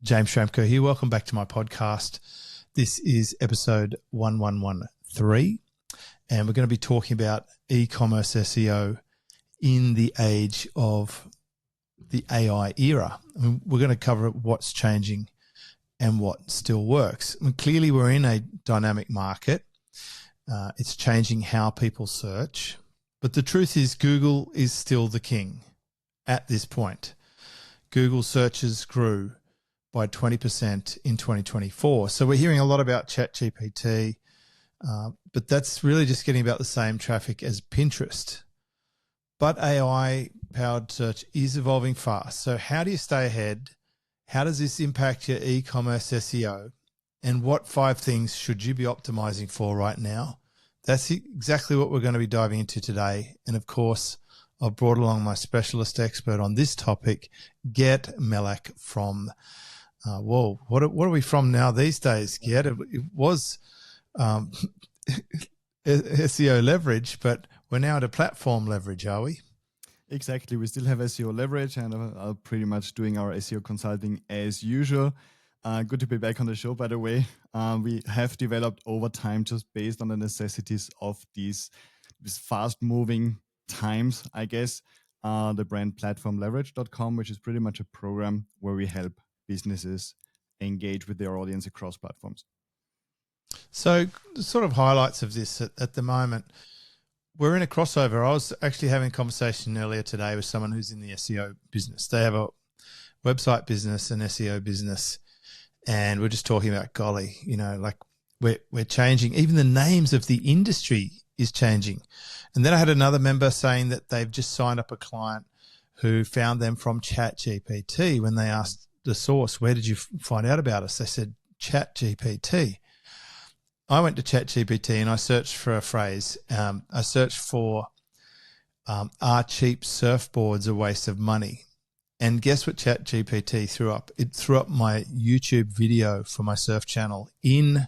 James Schramko here. Welcome back to my podcast. This is episode 1113, and we're going to be talking about e-commerce SEO in the age of the AI era. I mean, we're going to cover what's changing and what still works. I mean, clearly, we're in a dynamic market. It's changing how people search, but the truth is Google is still the king at this point. Google searches grew by 20% in 2024. So we're hearing a lot about ChatGPT, but that's really just getting about the same traffic as Pinterest. But AI-powered search is evolving fast. So how do you stay ahead? How does this impact your e-commerce SEO? And what 5 things should you be optimizing for right now? That's exactly what we're going to be diving into today. And of course, I've brought along my specialist expert on this topic, Gert Melak from what are we from now these days, Gert? It was SEO leverage, but we're now at a platform leverage, are we? Exactly. We still have SEO leverage and are pretty much doing our SEO consulting as usual. Good to be back on the show, by the way. We have developed over time just based on the necessities of these fast-moving times, I guess, the brand platformleverage.com, which is pretty much a program where we help businesses engage with their audience across platforms. So the sort of highlights of this at the moment, we're in a crossover. I was actually having a conversation earlier today with someone who's in the SEO business. They have a website business, an SEO business, and we're just talking about, golly, like we're changing. Even the names of the industry is changing. And then I had another member saying that they've just signed up a client who found them from ChatGPT. When they asked the source, where did you find out about us? They said ChatGPT. I went to ChatGPT and I searched for a phrase. I searched for, are cheap surfboards a waste of money? And guess what ChatGPT threw up? It threw up my YouTube video for my surf channel in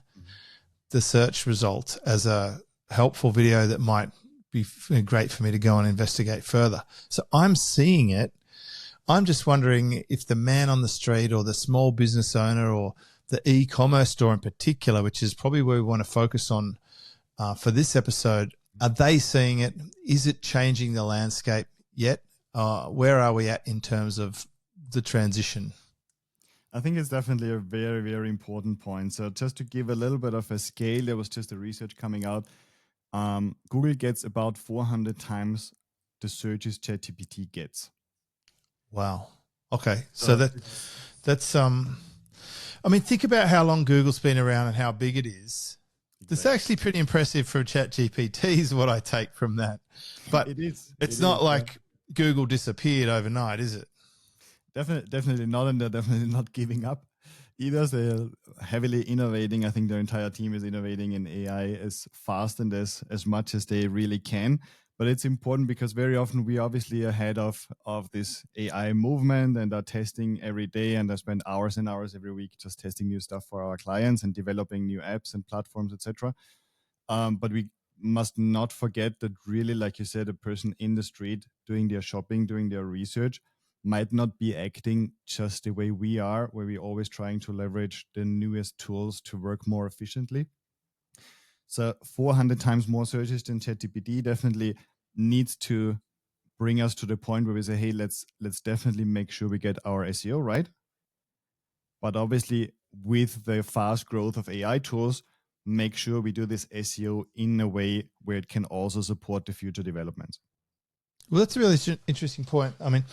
the search result as a helpful video that might be great for me to go and investigate further. So I'm seeing it. I'm just wondering if the man on the street or the small business owner or the e-commerce store in particular, which is probably where we want to focus on for this episode, are they seeing it? Is it changing the landscape yet? Where are we at in terms of the transition? I think it's definitely a very, very important point. So just to give a little bit of a scale, there was just a research coming out. Google gets about 400 times the searches ChatGPT gets. Wow. Okay. So that's I mean, think about how long Google's been around and how big it is. Exactly. It's actually pretty impressive for ChatGPT is what I take from that. But it is. It's not like Google disappeared overnight, is it? Definitely not, and they're definitely not giving up either. They're heavily innovating. I think their entire team is innovating in AI as fast and as much as they really can. But it's important because very often we are obviously ahead of this AI movement and are testing every day, and I spend hours and hours every week just testing new stuff for our clients and developing new apps and platforms, etc. But we must not forget that really, like you said, a person in the street doing their shopping, doing their research might not be acting just the way we are, where we're always trying to leverage the newest tools to work more efficiently. So 400 times more searches than ChatGPT definitely needs to bring us to the point where we say, hey, let's definitely make sure we get our SEO right. But obviously, with the fast growth of AI tools, make sure we do this SEO in a way where it can also support the future developments. Well, that's a really interesting point. I mean,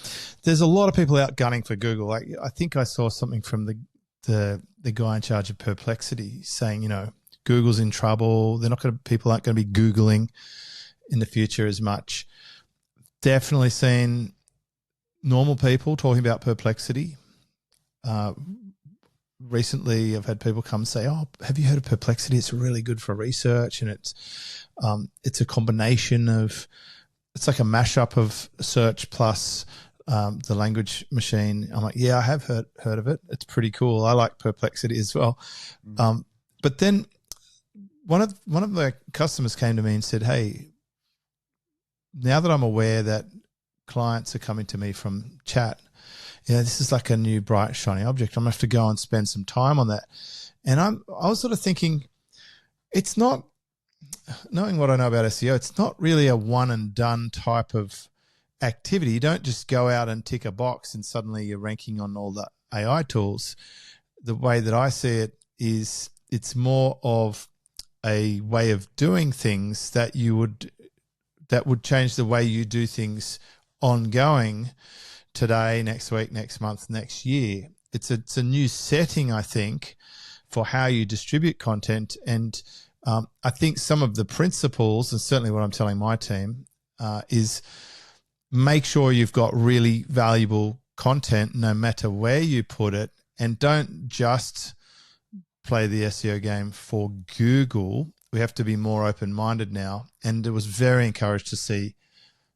there's a lot of people out gunning for Google. I think I saw something from the guy in charge of Perplexity saying, Google's in trouble. People aren't going to be Googling in the future as much. Definitely seen normal people talking about Perplexity. Recently, I've had people come say, "Oh, have you heard of Perplexity? It's really good for research, and it's a combination of, it's like a mashup of search plus the language machine." I'm like, "Yeah, I have heard of it. It's pretty cool. I like Perplexity as well." Mm-hmm. But then one of the customers came to me and said, "Hey, now that I'm aware that clients are coming to me from chat, this is like a new bright shiny object. I'm gonna have to go and spend some time on that. And I was sort of thinking, it's not, knowing what I know about SEO, it's not really a one and done type of activity. You don't just go out and tick a box and suddenly you're ranking on all the AI tools. The way that I see it is it's more of a way of doing things that would change the way you do things ongoing today, next week, next month, next year. It's a new setting, I think, for how you distribute content. And I think some of the principles, and certainly what I'm telling my team, is make sure you've got really valuable content no matter where you put it, and don't just play the SEO game for Google. We have to be more open-minded now. And it was very encouraged to see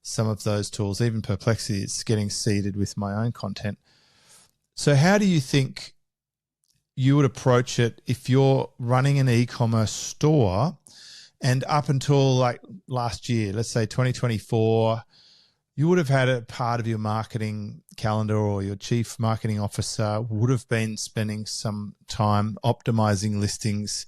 some of those tools, even Perplexity, it's getting seeded with my own content. So how do you think you would approach it if you're running an e-commerce store and up until like last year, let's say 2024, you would have had a part of your marketing calendar, or your chief marketing officer would have been spending some time optimizing listings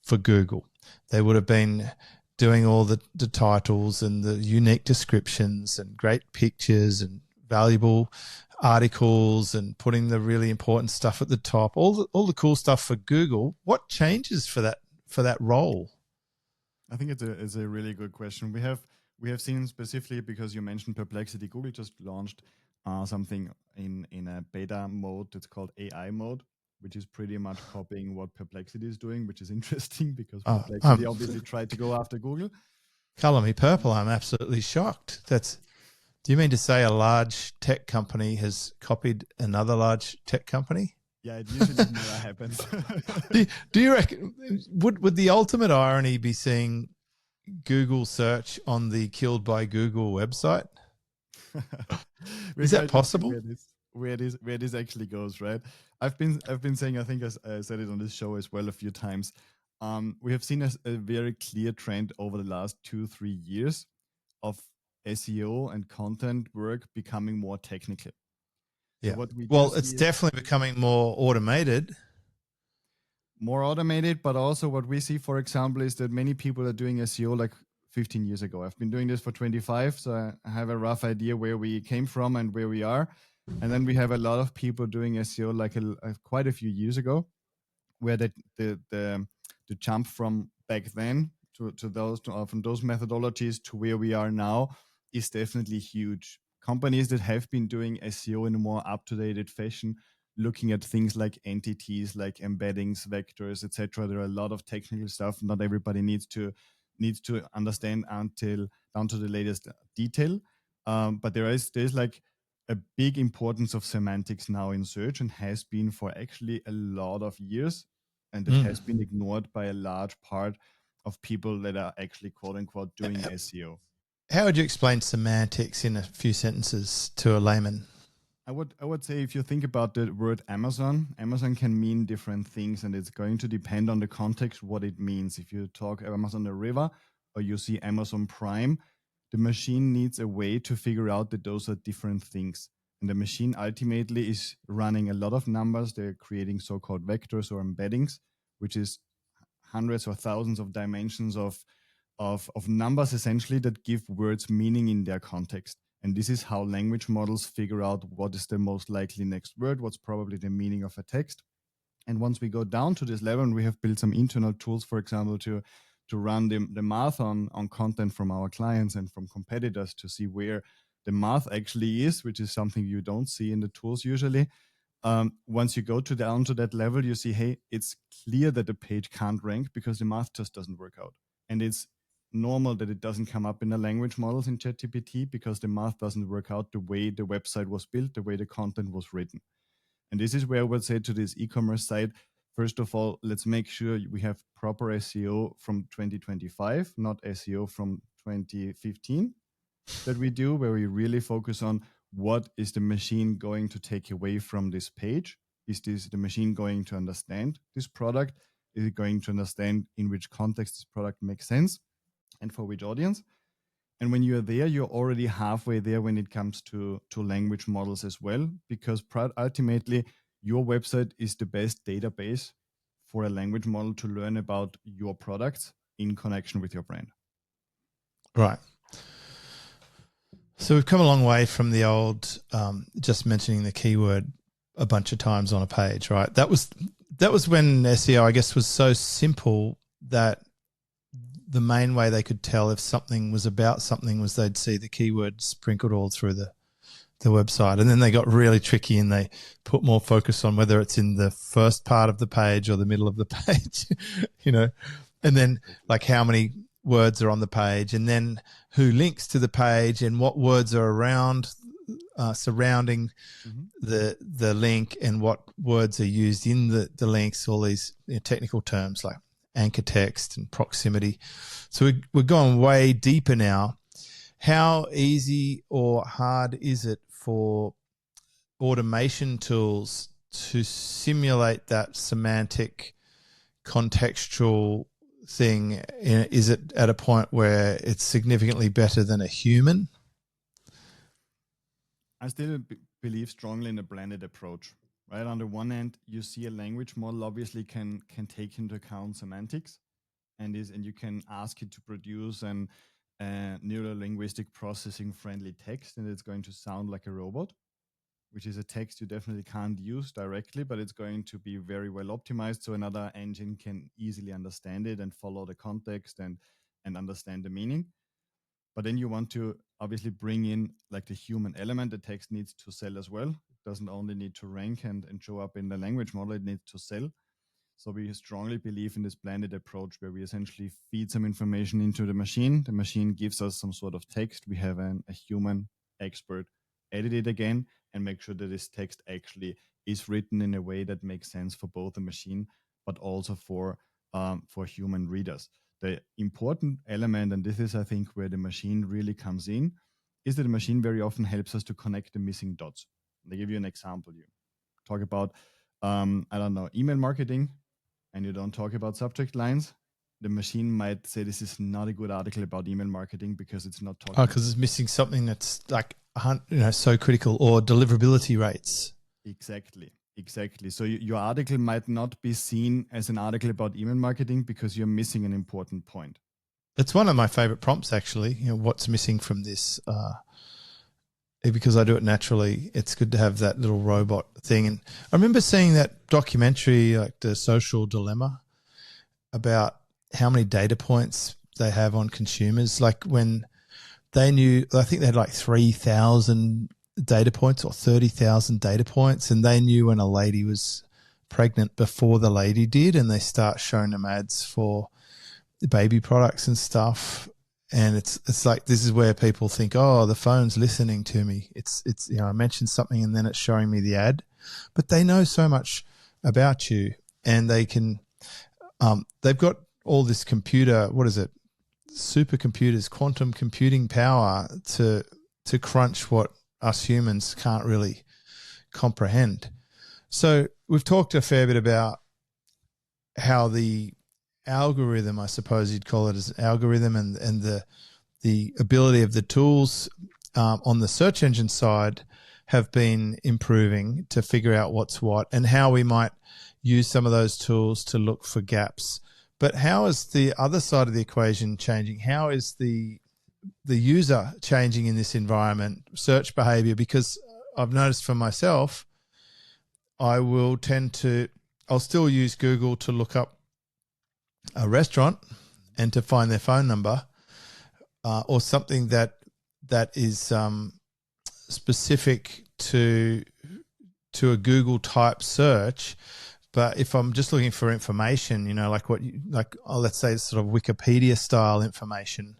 for Google. They would have been doing all the titles and the unique descriptions and great pictures and valuable articles and putting the really important stuff at the top, all the cool stuff for Google. What changes for that role? I think it's a really good question. We have seen specifically, because you mentioned Perplexity, Google just launched something in a beta mode that's called AI mode, which is pretty much copying what Perplexity is doing, which is interesting because Perplexity obviously tried to go after Google. Colour me purple. I'm absolutely shocked. Do you mean to say a large tech company has copied another large tech company? Yeah, it usually never happens. Do you reckon, would the ultimate irony be seeing Google search on the Killed by Google website? Is that possible? Where this actually goes, right? I've been saying, I think I said it on this show as well a few times. We have seen a very clear trend over the last 2-3 years of SEO and content work becoming more technical. Yeah. So it's definitely becoming more automated. But also what we see, for example, is that many people are doing SEO like 15 years ago. I've been doing this for 25, so I have a rough idea where we came from and where we are. And then we have a lot of people doing SEO like quite a few years ago, where the jump from back then from those methodologies to where we are now is definitely huge. Companies that have been doing SEO in a more up-to-date fashion, looking at things like entities, like embeddings, vectors, etc. There are a lot of technical stuff. Not everybody needs to understand until down to the latest detail. But there's like a big importance of semantics now in search, and has been for actually a lot of years, and it has been ignored by a large part of people that are actually quote unquote doing SEO. How would you explain semantics in a few sentences to a layman? I would say, if you think about the word Amazon can mean different things, and it's going to depend on the context what it means. If you talk Amazon the river, or you see Amazon Prime, the machine needs a way to figure out that those are different things. And the machine ultimately is running a lot of numbers. They're creating so-called vectors or embeddings, which is hundreds or thousands of dimensions of numbers, essentially, that give words meaning in their context. And this is how language models figure out what is the most likely next word, what's probably the meaning of a text. And once we go down to this level, and we have built some internal tools, for example, to run the math on content from our clients and from competitors to see where the math actually is, which is something you don't see in the tools usually. Once you go down to that level, you see, hey, it's clear that the page can't rank because the math just doesn't work out. And it's normal that it doesn't come up in the language models in ChatGPT because the math doesn't work out the way the website was built, the way the content was written. And this is where I would say to this e-commerce site, first of all, let's make sure we have proper SEO from 2025, not SEO from 2015 that we do, where we really focus on what is the machine going to take away from this page. Is this the machine going to understand this product? Is it going to understand in which context this product makes sense and for which audience? And when you're there, you're already halfway there when it comes to language models as well, because ultimately your website is the best database for a language model to learn about your products in connection with your brand. Right. So we've come a long way from the old just mentioning the keyword a bunch of times on a page, right? That was when SEO, I guess, was so simple that the main way they could tell if something was about something was they'd see the keyword sprinkled all through the website. And then they got really tricky and they put more focus on whether it's in the first part of the page or the middle of the page, and then like how many words are on the page, and then who links to the page and what words are around surrounding the link and what words are used in the links, all these technical terms like anchor text and proximity. So we're going way deeper now. How easy or hard is it for automation tools to simulate that semantic contextual thing? Is it at a point where it's significantly better than a human? I still believe strongly in a blended approach, right? On the one hand, you see a language model obviously can take into account semantics, and you can ask it to produce an neuro-linguistic processing friendly text, and it's going to sound like a robot, which is a text you definitely can't use directly, but it's going to be very well optimized so another engine can easily understand it and follow the context and understand the meaning. But then you want to obviously bring in like the human element. The text needs to sell as well. It doesn't only need to rank and show up in the language model, it needs to sell. So we strongly believe in this blended approach where we essentially feed some information into the machine. The machine gives us some sort of text. We have a human expert edit it again and make sure that this text actually is written in a way that makes sense for both the machine, but also for human readers. The important element, and this is, I think, where the machine really comes in, is that the machine very often helps us to connect the missing dots. I'll give you an example. You talk about, email marketing, and you don't talk about subject lines, the machine might say this is not a good article about email marketing because it's not talking. Oh, because it's missing something that's like, so critical, or deliverability rates. Exactly. So your article might not be seen as an article about email marketing because you're missing an important point. It's one of my favorite prompts, actually. What's missing from this? Because I do it naturally, it's good to have that little robot thing. And I remember seeing that documentary, like The Social Dilemma, about how many data points they have on consumers. Like when they knew, I think they had like 3,000 data points or 30,000 data points, and they knew when a lady was pregnant before the lady did, and they start showing them ads for baby products and stuff. And it's like, this is where people think, oh, the phone's listening to me. It's I mentioned something and then it's showing me the ad, but they know so much about you, and they can, they've got all this computer, what is it? Supercomputers, quantum computing power to crunch what us humans can't really comprehend. So we've talked a fair bit about how the algorithm, I suppose you'd call it as an algorithm, and the ability of the tools on the search engine side have been improving to figure out what's what, and how we might use some of those tools to look for gaps. But how is the other side of the equation changing? How is the user changing in this environment, search behavior? Because I've noticed for myself, I'll still use Google to look up a restaurant and to find their phone number, or something that is specific to a Google type search. But if I'm just looking for information, let's say it's sort of Wikipedia style information,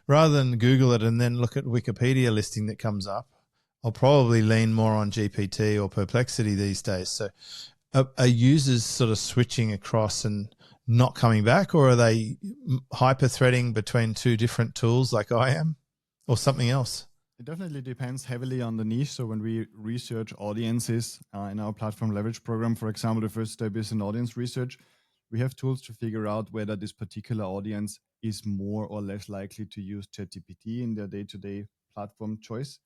rather than Google it and then look at Wikipedia listing that comes up, I'll probably lean more on GPT or Perplexity these days. So are users sort of switching across and not coming back, or are they hyper-threading between two different tools like I am, or something else? It definitely depends heavily on the niche. So when we research audiences in our platform leverage program, for example, the first step is an audience research. we have tools to figure out whether this particular audience is more or less likely to use ChatGPT in their day-to-day platform choice.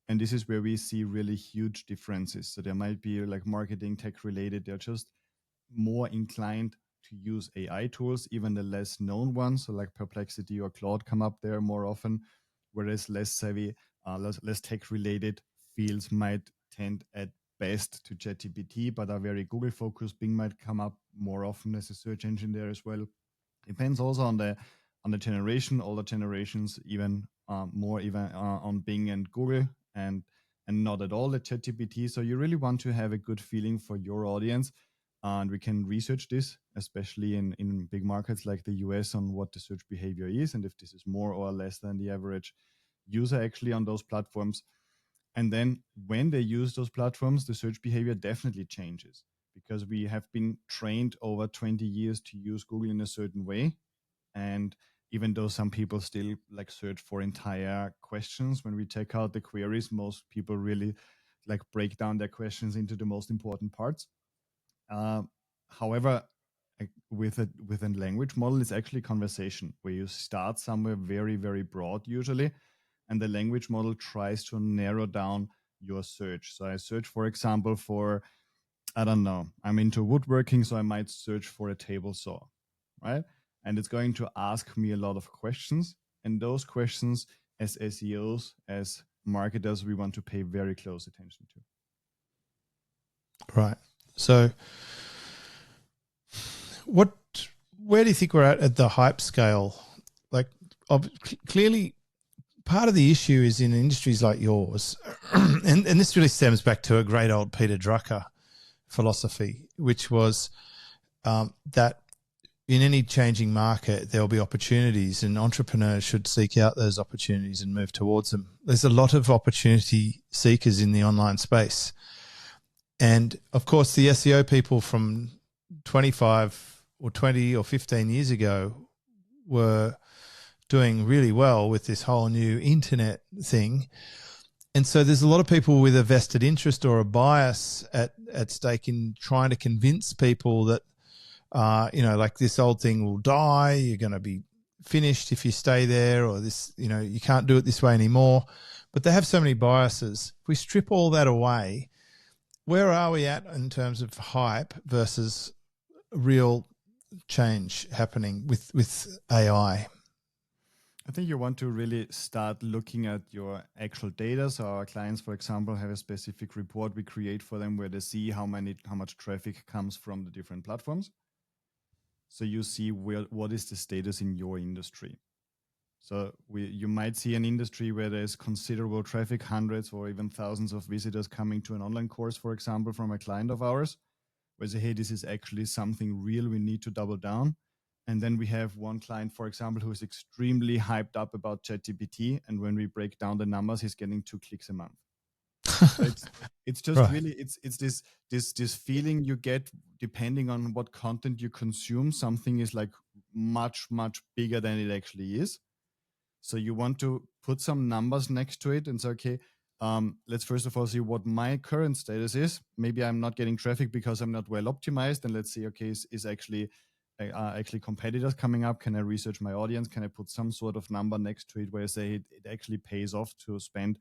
And this is where we see really huge differences. So there might be like marketing tech related, they're just more inclined to use AI tools, even the less known ones, so like Perplexity or Claude come up there more often, whereas less savvy, less tech related fields might tend at best to ChatGPT, but are very Google focused. Bing might come up more often as a search engine there as well. Depends also on the generation. Older generations even more even on Bing and Google, and not at all at ChatGPT. So you really want to have a good feeling for your audience. And we can research this, especially in big markets like the US, on what the search behavior is and if this is more or less than the average user actually on those platforms. And then when they use those platforms, the search behavior definitely changes because we have been trained over 20 years to use Google in a certain way. And even though some people still like search for entire questions, when we take out the queries, most people really like break down their questions into the most important parts. However, with a language model, it's actually conversation where you start somewhere very, very broad usually, and the language model tries to narrow down your search. So I search, for example, for, I don't know, I'm into woodworking, so I might search for a table saw, right? And it's going to ask me a lot of questions. And those questions, as SEOs, as marketers, we want to pay very close attention to. Right. So where do you think we're at the hype scale? Like, clearly part of the issue is in industries like yours, and this really stems back to a great old Peter Drucker philosophy, which was that in any changing market, there'll be opportunities and entrepreneurs should seek out those opportunities and move towards them. There's a lot of opportunity seekers in the online space. And of course, the SEO people from 25 or 20 or 15 years ago were doing really well with this whole new internet thing. And so there's a lot of people with a vested interest or a bias at stake in trying to convince people that, like this old thing will die, you're going to be finished if you stay there, or this, you can't do it this way anymore. But they have so many biases. If we strip all that away, where are we at in terms of hype versus real change happening with AI? I think you want to really start looking at your actual data. So our clients, for example, have a specific report we create for them where they see how much traffic comes from the different platforms. So you see what is the status in your industry. So you might see an industry where there's considerable traffic, hundreds or even thousands of visitors coming to an online course, for example, from a client of ours, where they say, hey, this is actually something real, we need to double down. And then we have one client, for example, who is extremely hyped up about ChatGPT. And when we break down the numbers, he's getting 2 clicks a month. It's just right. Really, it's this feeling you get depending on what content you consume. Something is like much, much bigger than it actually is. So you want to put some numbers next to it and say, okay, let's first of all see what my current status is. Maybe I'm not getting traffic because I'm not well optimized. And let's see, okay, is actually competitors coming up? Can I research my audience? Can I put some sort of number next to it where I say it actually pays off to spend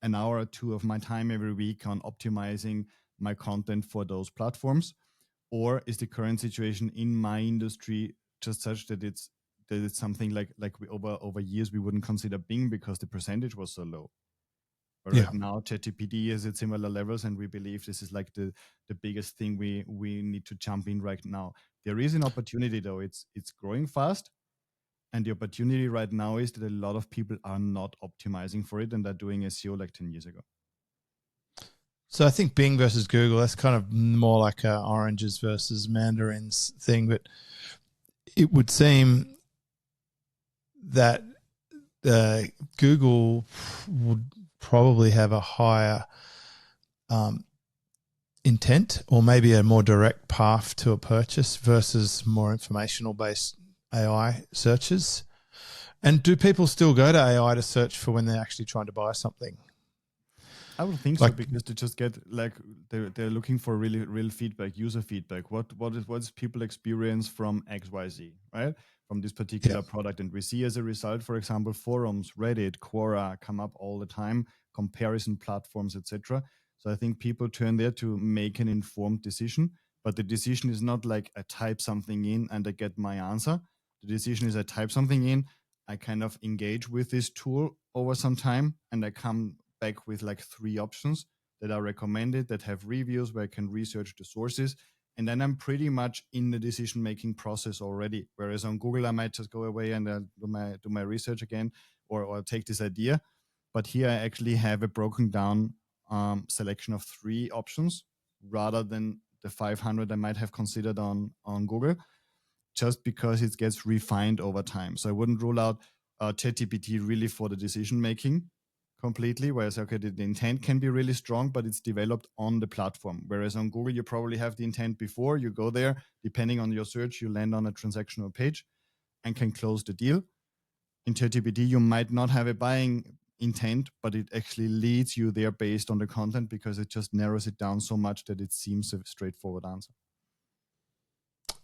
an hour or two of my time every week on optimizing my content for those platforms? Or is the current situation in my industry just such that it's something like we over years we wouldn't consider Bing because the percentage was so low. But right now ChatGPT is at similar levels, and we believe this is like the biggest thing we need to jump in right now. There is an opportunity though. It's growing fast. And the opportunity right now is that a lot of people are not optimizing for it and are doing SEO like 10 years ago. So I think Bing versus Google, that's kind of more like a oranges versus mandarins thing. But it would seem that Google would probably have a higher intent or maybe a more direct path to a purchase versus more informational-based AI searches. And do people still go to AI to search for when they're actually trying to buy something? I would think so, because they just get like they're looking for really real feedback, user feedback. What is people experience from XYZ, right? From this particular product. And we see as a result, for example, forums, Reddit, Quora come up all the time, comparison platforms, etc. So I think people turn there to make an informed decision, but the decision is not like I type something in and I get my answer. The decision is I type something in, I kind of engage with this tool over some time, and I come back with like 3 options that are recommended, that have reviews where I can research the sources. And then I'm pretty much in the decision-making process already. Whereas on Google, I might just go away and do my research again, or take this idea. But here I actually have a broken down selection of 3 options rather than the 500 I might have considered on Google, just because it gets refined over time. So I wouldn't rule out ChatGPT really for the decision-making completely, whereas okay, the intent can be really strong, but it's developed on the platform. Whereas on Google, you probably have the intent before you go there. Depending on your search, you land on a transactional page and can close the deal. In ChatGPT, you might not have a buying intent, but it actually leads you there based on the content, because it just narrows it down so much that it seems a straightforward answer.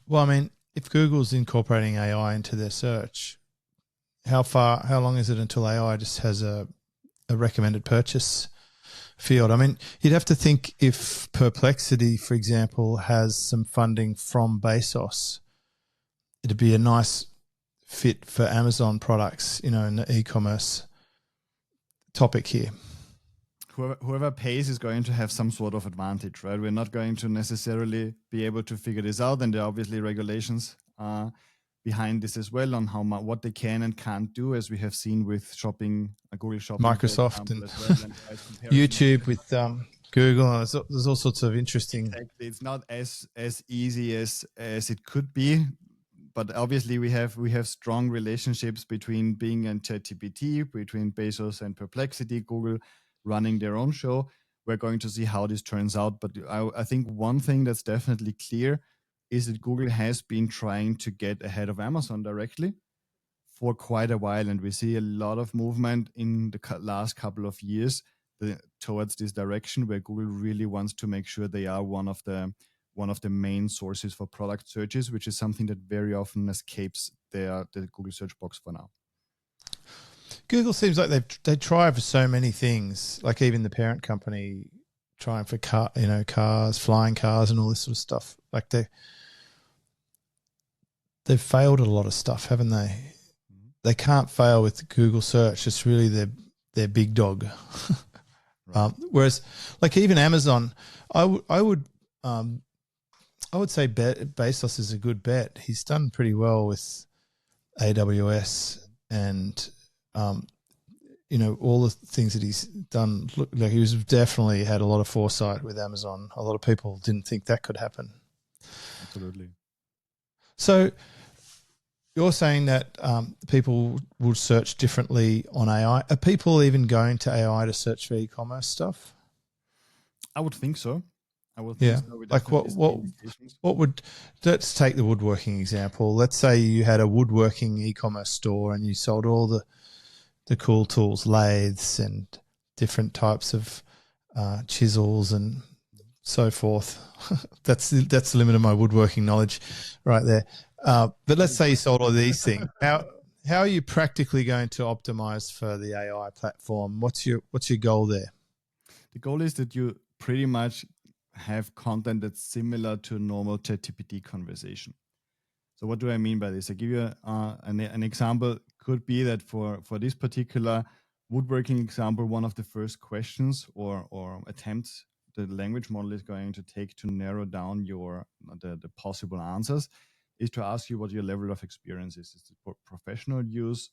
Well, I mean, if Google's incorporating AI into their search, how long is it until AI just has a recommended purchase field? I mean, you'd have to think if Perplexity, for example, has some funding from Bezos, it'd be a nice fit for Amazon products, in the e-commerce topic here. Whoever pays is going to have some sort of advantage, right? We're not going to necessarily be able to figure this out, and there are obviously regulations behind this as well on what they can and can't do, as we have seen with shopping, Google Shopping, Microsoft, and YouTube with Google. There's all sorts of interesting. Exactly. It's not as easy as it could be, but obviously we have strong relationships between Bing and ChatGPT, between Bezos and Perplexity, Google running their own show. We're going to see how this turns out, but I think one thing that's definitely clear is that Google has been trying to get ahead of Amazon directly for quite a while, and we see a lot of movement in the last couple of years towards this direction, where Google really wants to make sure they are one of the main sources for product searches, which is something that very often escapes the Google search box for now. Google seems like they try for so many things, like even the parent company trying for cars, flying cars, and all this sort of stuff. Like they've failed at a lot of stuff, haven't they? Mm-hmm. They can't fail with Google search. It's really their big dog. Right. Whereas, like even Amazon, I would say Bezos is a good bet. He's done pretty well with AWS and all the things that he's done. Look, like he's definitely had a lot of foresight with Amazon. A lot of people didn't think that could happen. Absolutely. So you're saying that people will search differently on AI. Are people even going to AI to search for e-commerce stuff? I would think so. So. Like what would, let's take the woodworking example. Let's say you had a woodworking e-commerce store and you sold all the cool tools, lathes and different types of chisels and so forth. That's the limit of my woodworking knowledge right there. But let's say you sold all these things. How are you practically going to optimize for the AI platform? What's your goal there? The goal is that you pretty much have content that's similar to a normal ChatGPT conversation. So what do I mean by this? I give you an example. Could be that for this particular woodworking example, one of the first questions or attempts the language model is going to take to narrow down the possible answers is to ask you what your level of experience is. Is it for professional use,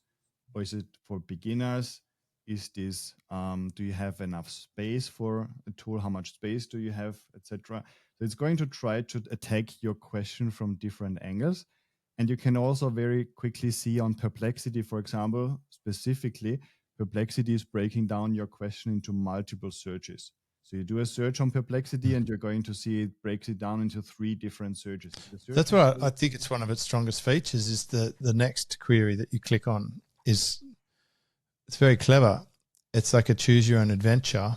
or is it for beginners? Is this, do you have enough space for a tool? How much space do you have, etc.? So it's going to try to attack your question from different angles. And you can also very quickly see on Perplexity, for example, specifically, Perplexity is breaking down your question into multiple searches. So you do a search on Perplexity and you're going to see it breaks it down into 3 different searches. That's what I think it's one of its strongest features is the next query that you click on it's very clever. It's like a choose your own adventure.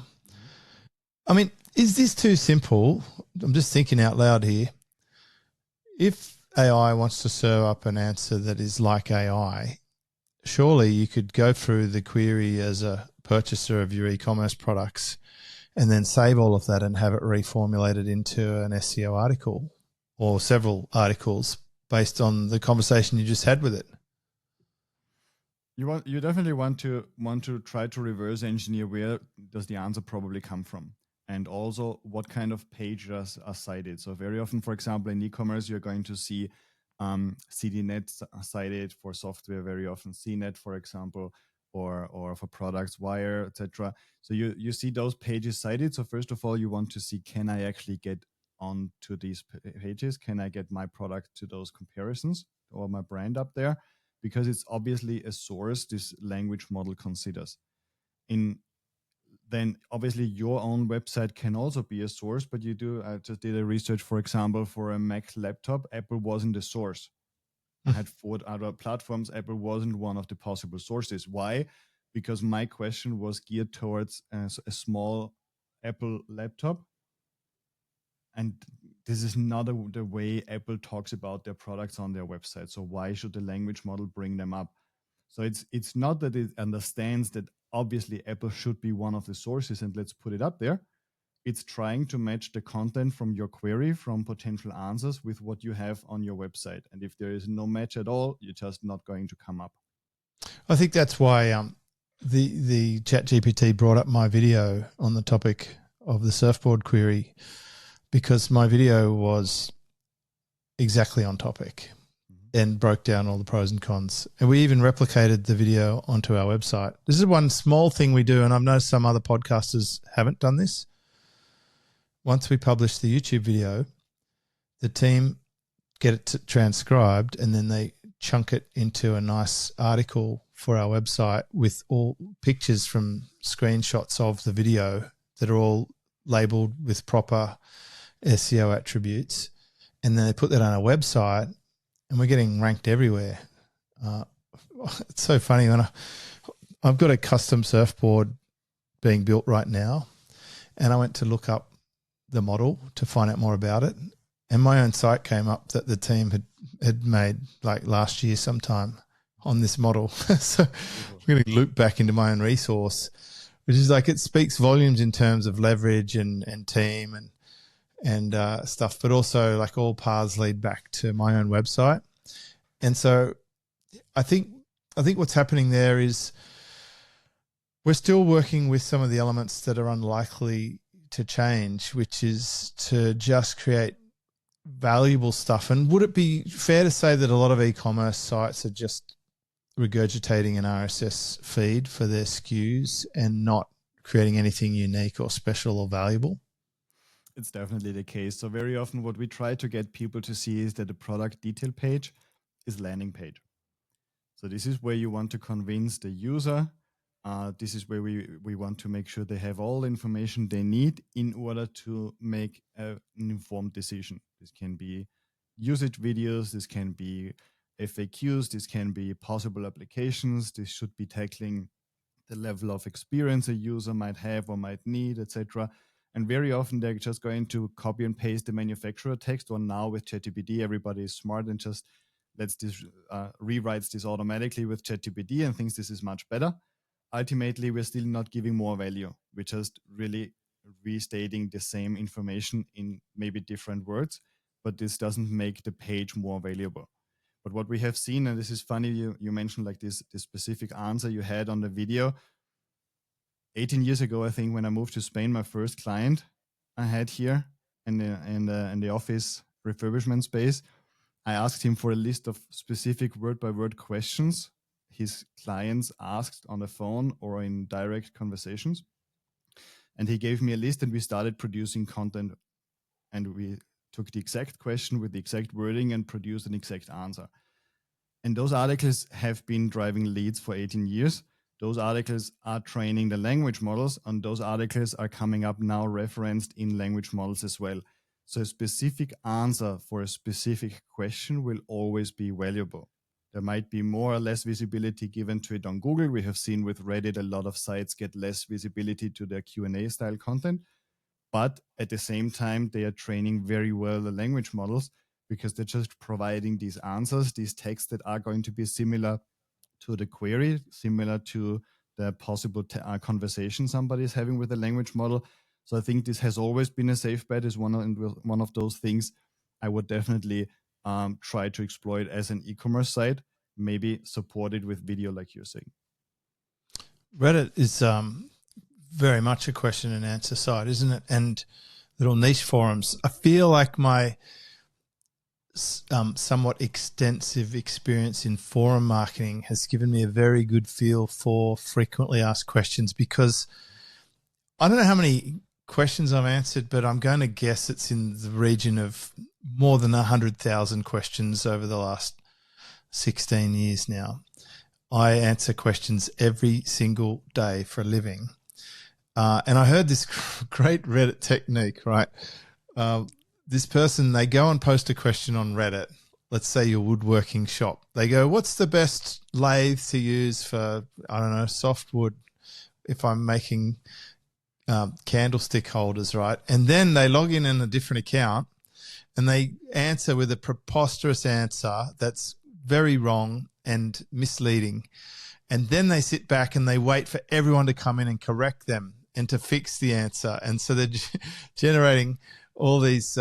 I mean, is this too simple? I'm just thinking out loud here. If AI wants to serve up an answer that is like AI, surely you could go through the query as a purchaser of your e-commerce products and then save all of that and have it reformulated into an SEO article or several articles based on the conversation you just had with it. You definitely want to try to reverse engineer where does the answer probably come from, and also what kind of pages are cited. So very often, for example, in e-commerce, you're going to see CDNet cited for software, very often CNET, for example, or for products, Wire, etc. So you see those pages cited. So first of all, you want to see, can I actually get onto these pages? Can I get my product to those comparisons or my brand up there? Because it's obviously a source this language model considers. Then obviously your own website can also be a source, but I just did a research, for example, for a Mac laptop. Apple wasn't a source. I had 4 other platforms. Apple wasn't one of the possible sources. Why? Because my question was geared towards a small Apple laptop. And this is not the way Apple talks about their products on their website. So why should the language model bring them up? So it's not that it understands that obviously Apple should be one of the sources and let's put it up there. It's trying to match the content from your query, from potential answers, with what you have on your website. And if there is no match at all, you're just not going to come up. I think that's why the ChatGPT brought up my video on the topic of the surfboard query, because my video was exactly on topic and broke down all the pros and cons. And we even replicated the video onto our website. This is one small thing we do, and I've noticed some other podcasters haven't done this. Once we publish the YouTube video, the team get it transcribed and then they chunk it into a nice article for our website with all pictures from screenshots of the video that are all labeled with proper SEO attributes. And then they put that on our website, and we're getting ranked everywhere. It's so funny when I've got a custom surfboard being built right now, and I went to look up the model to find out more about it, and my own site came up that the team had made like last year sometime on this model. So I'm going to loop back into my own resource, which is like, it speaks volumes in terms of leverage and team and stuff, but also like all paths lead back to my own website. And so I think what's happening there is we're still working with some of the elements that are unlikely to change, which is to just create valuable stuff. And would it be fair to say that a lot of e-commerce sites are just regurgitating an RSS feed for their SKUs and not creating anything unique or special or valuable? It's definitely the case. So very often what we try to get people to see is that the product detail page is landing page. So this is where you want to convince the user. This is where we want to make sure they have all the information they need in order to make an informed decision. This can be usage videos, this can be FAQs, this can be possible applications, this should be tackling the level of experience a user might have or might need, etc. And very often they're just going to copy and paste the manufacturer text, or now with ChatGPT, everybody is smart and just rewrites this automatically with ChatGPT and thinks this is much better. Ultimately, we're still not giving more value. We're just really restating the same information in maybe different words, but this doesn't make the page more valuable. But what we have seen, and this is funny, you mentioned like this specific answer you had on the video. 18 years ago, I think, when I moved to Spain, my first client I had here in the office refurbishment space, I asked him for a list of specific word-by-word questions his clients asked on the phone or in direct conversations. And he gave me a list, and we started producing content. And we took the exact question with the exact wording and produced an exact answer. And those articles have been driving leads for 18 years. Those articles are training the language models, and those articles are coming up now referenced in language models as well. So a specific answer for a specific question will always be valuable. There might be more or less visibility given to it on Google. We have seen with Reddit, a lot of sites get less visibility to their Q&A style content. but at the same time, they are training very well the language models because they're just providing these answers, these texts that are going to be similar to the query, similar to the possible conversation somebody is having with the language model. So I think this has always been a safe bet. Is one of those things I would definitely try to exploit as an e-commerce site, maybe supported with video, like you're saying. Reddit is very much a question and answer site, isn't it? And little niche forums. I feel like my somewhat extensive experience in forum marketing has given me a very good feel for frequently asked questions, because I don't know how many questions I've answered, but I'm going to guess it's in the region of more than 100,000 questions over the last 16 years now. I answer questions every single day for a living. And I heard this great Reddit technique, right? This person, they go and post a question on Reddit. Let's say your woodworking shop. They go, what's the best lathe to use for, I don't know, softwood if I'm making candlestick holders, right? And then they log in a different account and they answer with a preposterous answer that's very wrong and misleading. And then they sit back and they wait for everyone to come in and correct them and to fix the answer. And so they're generating all this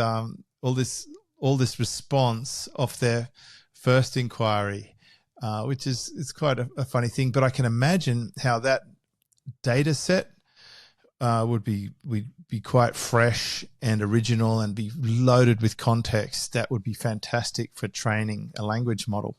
response off their first inquiry, which is quite a funny thing. But I can imagine how that data set would be quite fresh and original and be loaded with context. That would be fantastic for training a language model.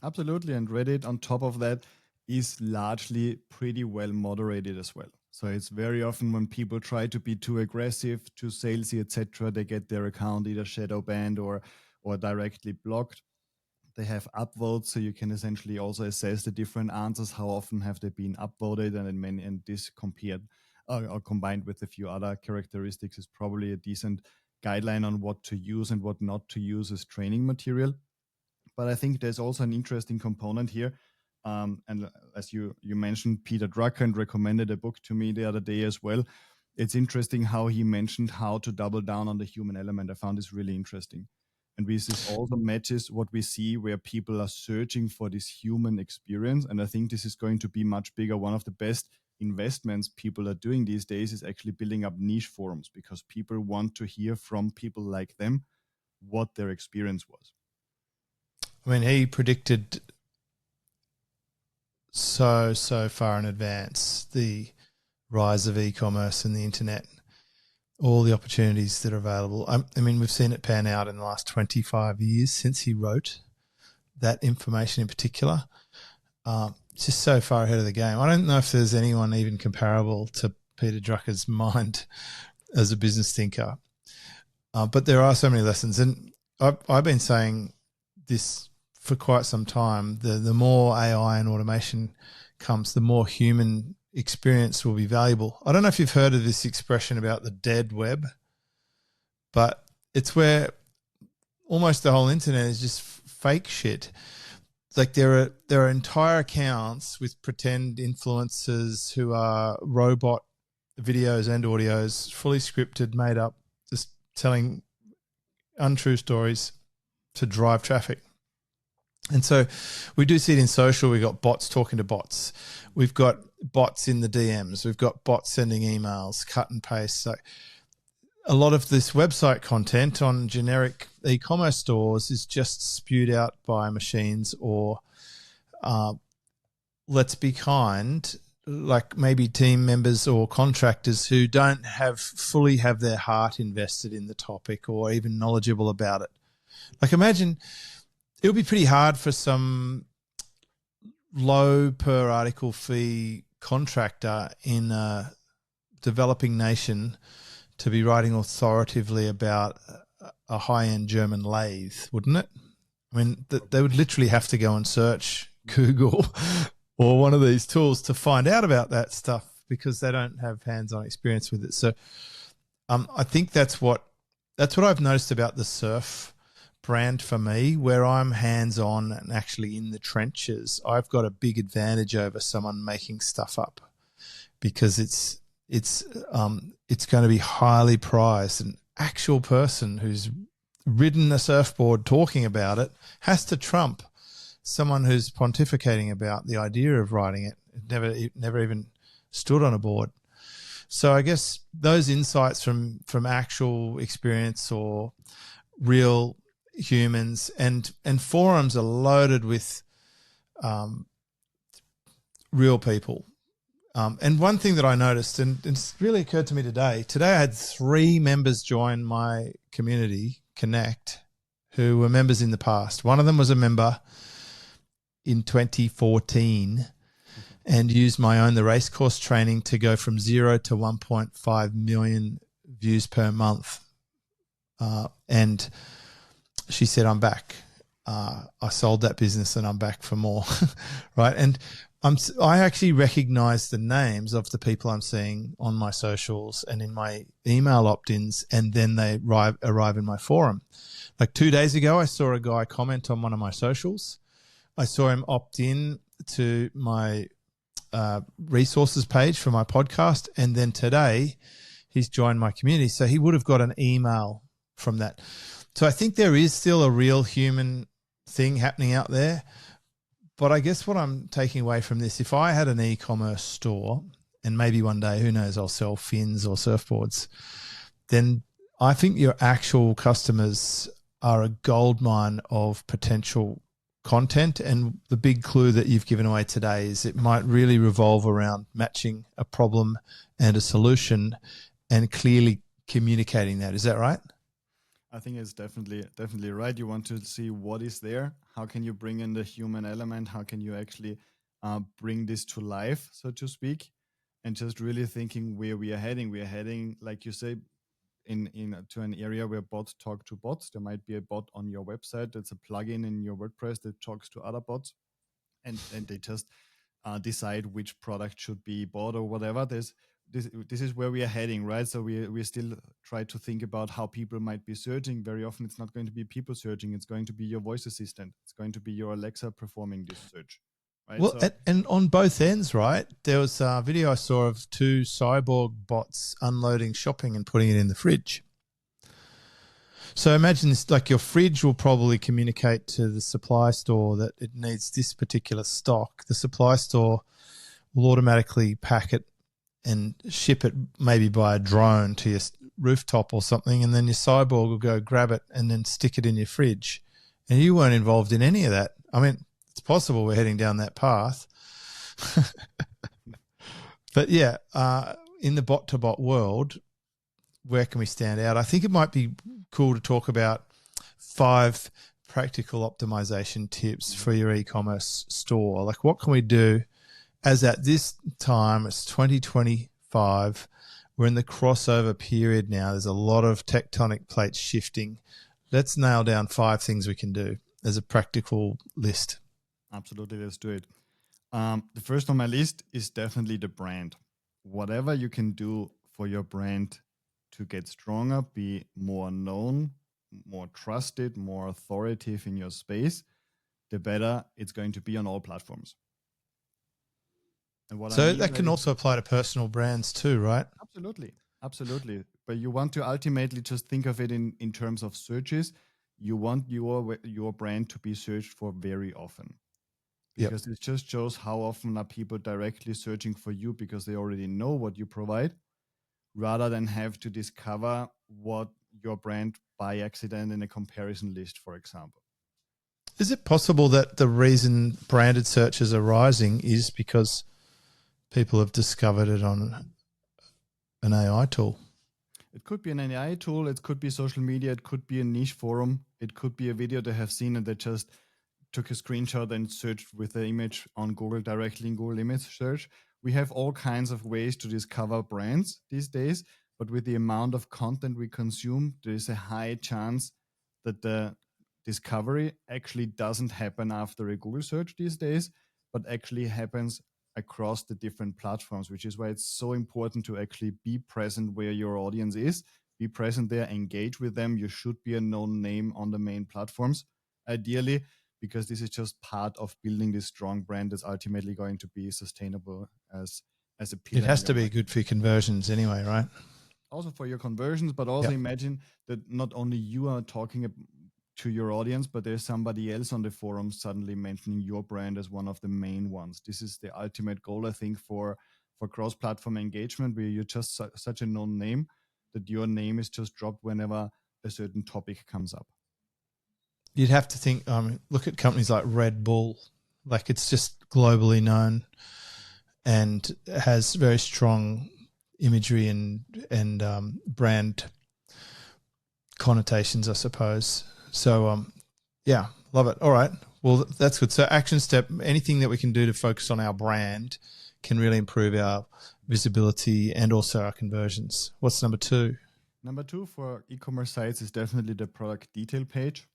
Absolutely. And Reddit, on top of that, is largely pretty well moderated as well. So it's very often when people try to be too aggressive, too salesy, etc., they get their account either shadow banned or directly blocked. They have upvotes, so you can essentially also assess the different answers. How often have they been upvoted, and this compared or combined with a few other characteristics is probably a decent guideline on what to use and what not to use as training material. But I think there's also an interesting component here. And as you mentioned, Peter Drucker recommended a book to me the other day as well. It's interesting how he mentioned how to double down on the human element. I found this really interesting. And this also matches what we see where people are searching for this human experience. And I think this is going to be much bigger. One of the best investments people are doing these days is actually building up niche forums, because people want to hear from people like them what their experience was. I mean, he predicted so far in advance the rise of e-commerce and the internet, all the opportunities that are available. I mean, we've seen it pan out in the last 25 years since he wrote that information in particular. It's just so far ahead of the game. I don't know if there's anyone even comparable to Peter Drucker's mind as a business thinker. But there are so many lessons. And I've been saying this for quite some time. The more AI and automation comes, the more human experience will be valuable. I don't know if you've heard of this expression about the dead web, but it's where almost the whole internet is just fake shit. Like there are entire accounts with pretend influencers who are robot videos and audios, fully scripted, made up, just telling untrue stories to drive traffic. And so we do see it in social. We've got bots talking to bots. We've got bots in the DMs. We've got bots sending emails, cut and paste. So a lot of this website content on generic e-commerce stores is just spewed out by machines or, let's be kind, like maybe team members or contractors who don't fully have their heart invested in the topic or even knowledgeable about it. Like imagine it would be pretty hard for some low per article fee contractor in a developing nation to be writing authoritatively about a high-end German lathe, wouldn't it? I mean, they would literally have to go and search Google or one of these tools to find out about that stuff because they don't have hands-on experience with it. So I think that's what I've noticed about the surf brand for me, where I'm hands-on and actually in the trenches. I've got a big advantage over someone making stuff up because it's going to be highly prized. An actual person who's ridden a surfboard talking about it has to trump someone who's pontificating about the idea of riding it. It never even stood on a board. So I guess those insights from actual experience or real humans, and forums are loaded with real people. And one thing that I noticed, and it's really occurred to me today I had 3 members join my community, Connect, who were members in the past. One of them was a member in 2014 and used my Own the Racecourse training to go from 0 to 1.5 million views per month. And she said, I'm back. I sold that business and I'm back for more, right? And I actually recognize the names of the people I'm seeing on my socials and in my email opt-ins, and then they arrive in my forum. Like 2 days ago, I saw a guy comment on one of my socials. I saw him opt in to my resources page for my podcast, and then today he's joined my community. So he would have got an email from that. So I think there is still a real human thing happening out there. But I guess what I'm taking away from this, if I had an e-commerce store, and maybe one day, who knows, I'll sell fins or surfboards, then I think your actual customers are a goldmine of potential content. And the big clue that you've given away today is it might really revolve around matching a problem and a solution and clearly communicating that. Is that right? I think it's definitely right. You want to see what is there. How can you bring in the human element? How can you actually bring this to life, so to speak? And just really thinking where we are heading. We are heading, like you say, in to an area where bots talk to bots. There might be a bot on your website that's a plugin in your WordPress that talks to other bots, and they just decide which product should be bought or whatever. This is where we are heading, right? So we still try to think about how people might be searching. Very often it's not going to be people searching. It's going to be your voice assistant. It's going to be your Alexa performing this search, right? Well, and on both ends, right? There was a video I saw of 2 cyborg bots unloading shopping and putting it in the fridge. So imagine this, like your fridge will probably communicate to the supply store that it needs this particular stock. The supply store will automatically pack it and ship it maybe by a drone to your rooftop or something, and then your cyborg will go grab it and then stick it in your fridge. And you weren't involved in any of that. I mean, it's possible we're heading down that path. But yeah, in the bot-to-bot world, where can we stand out? I think it might be cool to talk about 5 practical optimization tips for your e-commerce store. Like, what can we do as at this time, it's 2025, we're in the crossover period now. There's a lot of tectonic plates shifting. Let's nail down 5 things we can do as a practical list. Absolutely, let's do it. The first on my list is definitely the brand. Whatever you can do for your brand to get stronger, be more known, more trusted, more authoritative in your space, the better it's going to be on all platforms. So that can also apply to personal brands too, right? Absolutely. But you want to ultimately just think of it in terms of searches. You want your brand to be searched for very often, because it just shows how often are people directly searching for you because they already know what you provide, rather than have to discover what your brand by accident in a comparison list, for example. Is it possible that the reason branded searches are rising is because people have discovered it on an AI tool? It could be an AI tool. It could be social media. It could be a niche forum. It could be a video they have seen and they just took a screenshot and searched with the image on Google directly in Google image search. We have all kinds of ways to discover brands these days, but with the amount of content we consume, there is a high chance that the discovery actually doesn't happen after a Google search these days, but actually happens across the different platforms, which is why it's so important to actually be present where your audience is, be present there, engage with them. You should be a known name on the main platforms, ideally, because this is just part of building this strong brand that's ultimately going to be sustainable as as a pillar. It has to be good for conversions anyway, right? Also for your conversions, but also imagine that not only you are talking to your audience, but there's somebody else on the forum suddenly mentioning your brand as one of the main ones. This is the ultimate goal, I think, for cross-platform engagement, where you're just such a known name that your name is just dropped whenever a certain topic comes up. You'd have to think, look at companies like Red Bull, like it's just globally known and has very strong imagery and brand connotations, I suppose. So, yeah, love it. All right. Well, that's good. So action step, anything that we can do to focus on our brand can really improve our visibility and also our conversions. What's number 2? Number 2 for e-commerce sites is definitely the product detail page.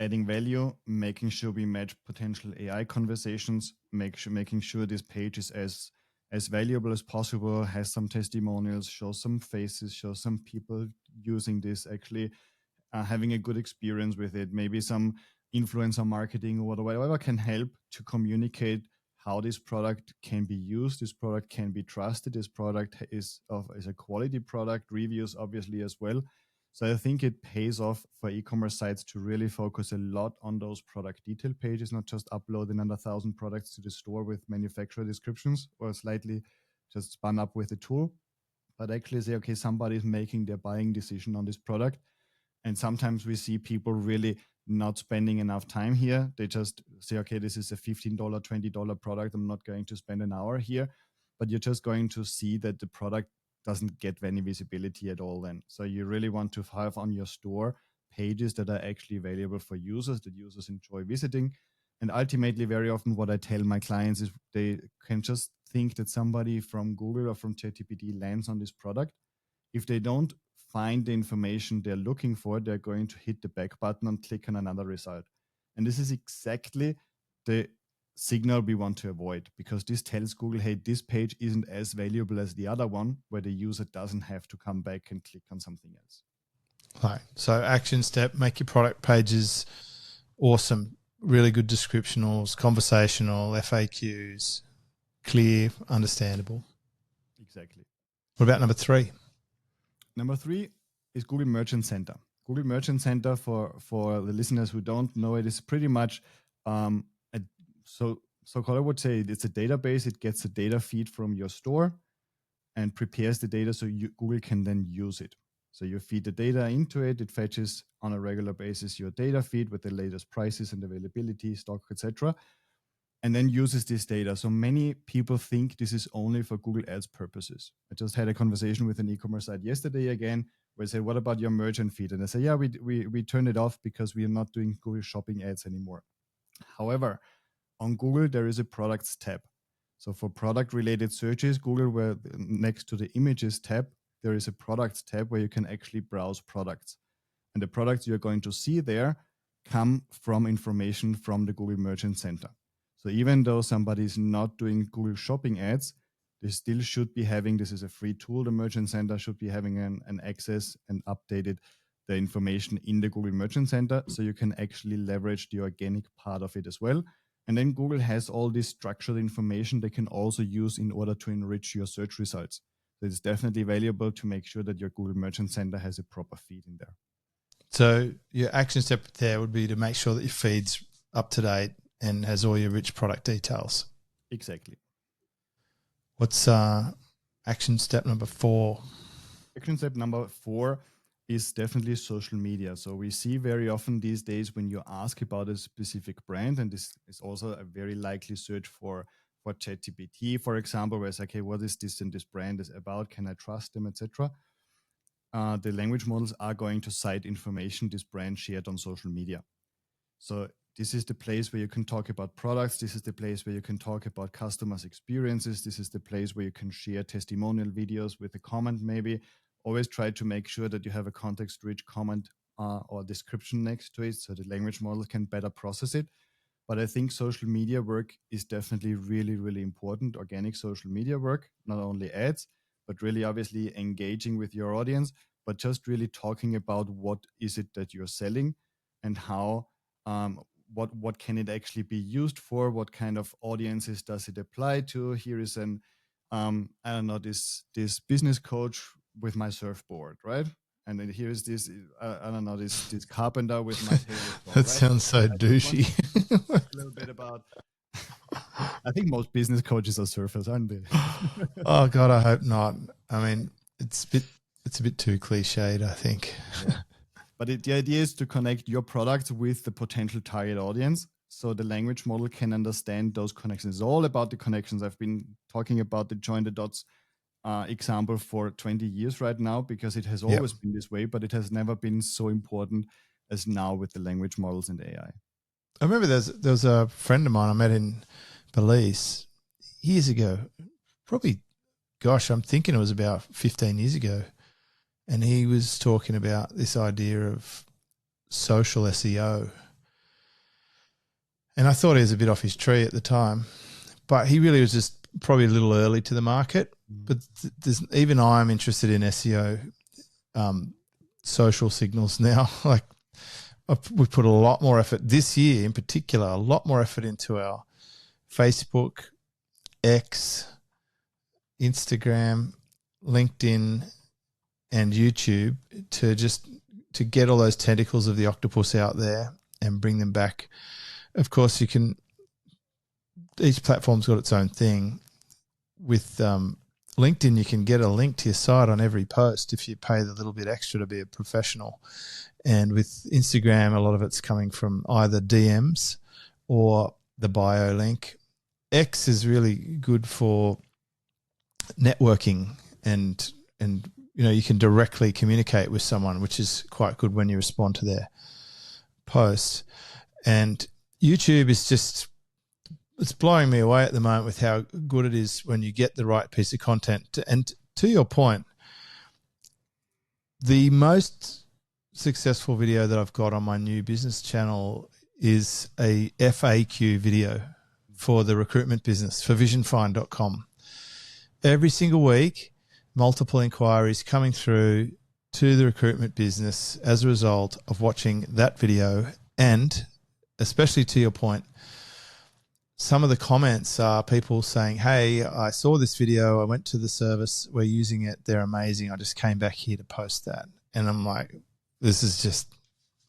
Adding value, making sure we match potential AI conversations, making sure this page is as valuable as possible, has some testimonials, shows some faces, shows some people using this, actually having a good experience with it, maybe some influencer marketing or whatever can help to communicate how this product can be used, this product can be trusted, this product is a quality product, reviews obviously as well. So I think it pays off for e-commerce sites to really focus a lot on those product detail pages, not just uploading under 1,000 products to the store with manufacturer descriptions or slightly just spun up with a tool, but actually say, okay, somebody's making their buying decision on this product. And sometimes we see people really not spending enough time here. They just say, okay, this is a $15, $20 product. I'm not going to spend an hour here. But you're just going to see that the product doesn't get any visibility at all then. So you really want to have on your store pages that are actually available for users, that users enjoy visiting. And ultimately, very often what I tell my clients is they can just think that somebody from Google or from ChatGPT lands on this product. If they don't find the information they're looking for, they're going to hit the back button and click on another result. And this is exactly the signal we want to avoid, because this tells Google, hey, this page isn't as valuable as the other one, where the user doesn't have to come back and click on something else. Right. So action step, make your product pages awesome, really good descriptionals, conversational, FAQs, clear, understandable. Exactly. What about number 3? Number 3 is Google Merchant Center. Google Merchant Center, for the listeners who don't know it, is pretty much so-called, I would say it's a database. It gets a data feed from your store and prepares the data so Google can then use it. So you feed the data into it. It fetches on a regular basis your data feed with the latest prices and availability, stock, etc., and then uses this data. So many people think this is only for Google Ads purposes. I just had a conversation with an e-commerce site yesterday again, where I said, what about your merchant feed? And I said, yeah, we turned it off because we are not doing Google Shopping ads anymore. However, on Google, there is a products tab. So for product related searches, Google, where next to the images tab, there is a products tab where you can actually browse products. And the products you're going to see there come from information from the Google Merchant Center. So even though somebody is not doing Google Shopping ads, they still should be having, this is a free tool, the Merchant Center should be having an access and updated the information in the Google Merchant Center, so you can actually leverage the organic part of it as well. And then Google has all this structured information they can also use in order to enrich your search results. So it's definitely valuable to make sure that your Google Merchant Center has a proper feed in there. So your action step there would be to make sure that your feed's up to date and has all your rich product details. Exactly. What's action step number 4? Action step number 4 is definitely social media. So we see very often these days when you ask about a specific brand, and this is also a very likely search for ChatGPT, for example, where it's like, okay, what is this and this brand is about? Can I trust them, etc.? The language models are going to cite information this brand shared on social media. So this is the place where you can talk about products. This is the place where you can talk about customers' experiences. This is the place where you can share testimonial videos with a comment maybe. Always try to make sure that you have a context-rich comment or description next to it so the language model can better process it. But I think social media work is definitely really, really important. Organic social media work, not only ads, but really obviously engaging with your audience, but just really talking about what is it that you're selling and how what can it actually be used for? What kind of audiences does it apply to? Here is an I don't know, this business coach with my surfboard, right? And then here's this I don't know, this carpenter with my table saw, That right? sounds so douchey. A little bit about. I think most business coaches are surfers, aren't they? Oh God, I hope not. I mean, it's a bit too cliched, I think. Yeah. But the idea is to connect your product with the potential target audience, so the language model can understand those connections. It's all about the connections. I've been talking about the join the dots example for 20 years right now, because it has always been this way, but it has never been so important as now with the language models and AI. I remember there was a friend of mine I met in Belize years ago, probably, gosh, I'm thinking it was about 15 years ago. And he was talking about this idea of social SEO. And I thought he was a bit off his tree at the time, but he really was just probably a little early to the market. But even I'm interested in SEO, social signals now. Like we put a lot more effort this year in particular, a lot more effort into our Facebook, X, Instagram, LinkedIn, and YouTube to get all those tentacles of the octopus out there and bring them back. Of course, each platform's got its own thing. With LinkedIn, you can get a link to your site on every post if you pay the little bit extra to be a professional. And with Instagram, a lot of it's coming from either DMs or the bio link. X is really good for networking and you can directly communicate with someone, which is quite good when you respond to their posts. And YouTube is it's blowing me away at the moment with how good it is when you get the right piece of content. And to your point, the most successful video that I've got on my new business channel is a FAQ video for the recruitment business for visionfind.com. Every single week, multiple inquiries coming through to the recruitment business as a result of watching that video. And especially to your point, some of the comments are people saying, hey, I saw this video. I went to the service. We're using it. They're amazing. I just came back here to post that. And I'm like, this is just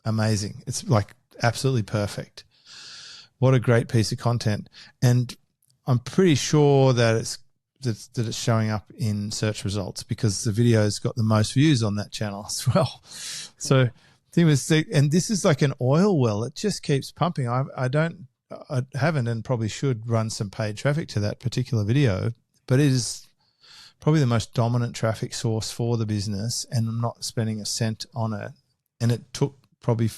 amazing. It's like absolutely perfect. What a great piece of content. And I'm pretty sure that it's showing up in search results because the video's got the most views on that channel as well. So and this is like an oil well. It just keeps pumping. I haven't and probably should run some paid traffic to that particular video, but it is probably the most dominant traffic source for the business, and I'm not spending a cent on it. And it took probably,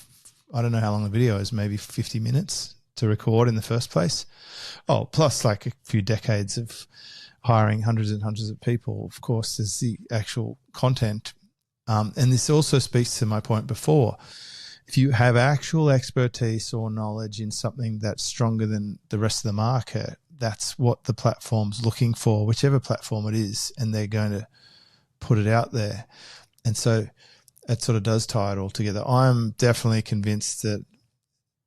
I don't know how long the video is, maybe 50 minutes to record in the first place. Oh, plus like a few decades of hiring hundreds and hundreds of people. Of course, there's the actual content. And this also speaks to my point before. If you have actual expertise or knowledge in something that's stronger than the rest of the market, that's what the platform's looking for, whichever platform it is, and they're going to put it out there. And so it sort of does tie it all together. I'm definitely convinced that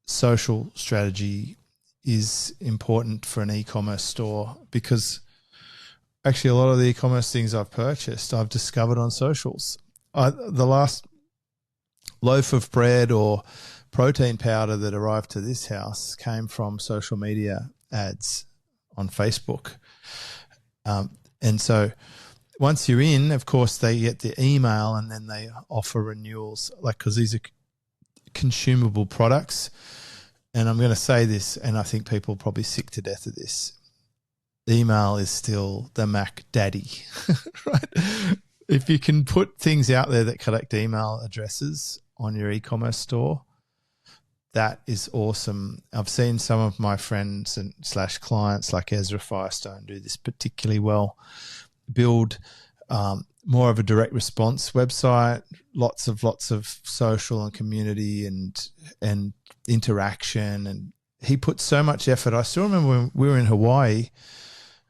social strategy is important for an e-commerce store, because actually a lot of the e-commerce things I've purchased, I've discovered on socials. The last loaf of bread or protein powder that arrived to this house came from social media ads on Facebook. And so once you're in, of course, they get the email and then they offer renewals, like, because these are consumable products. And I'm going to say this, and I think people are probably sick to death of this. Email is still the Mac daddy, right? If you can put things out there that collect email addresses on your e-commerce store, that is awesome. I've seen some of my friends and / clients like Ezra Firestone do this particularly well. Build more of a direct response website, lots of social and community and interaction. And he put so much effort. I still remember when we were in Hawaii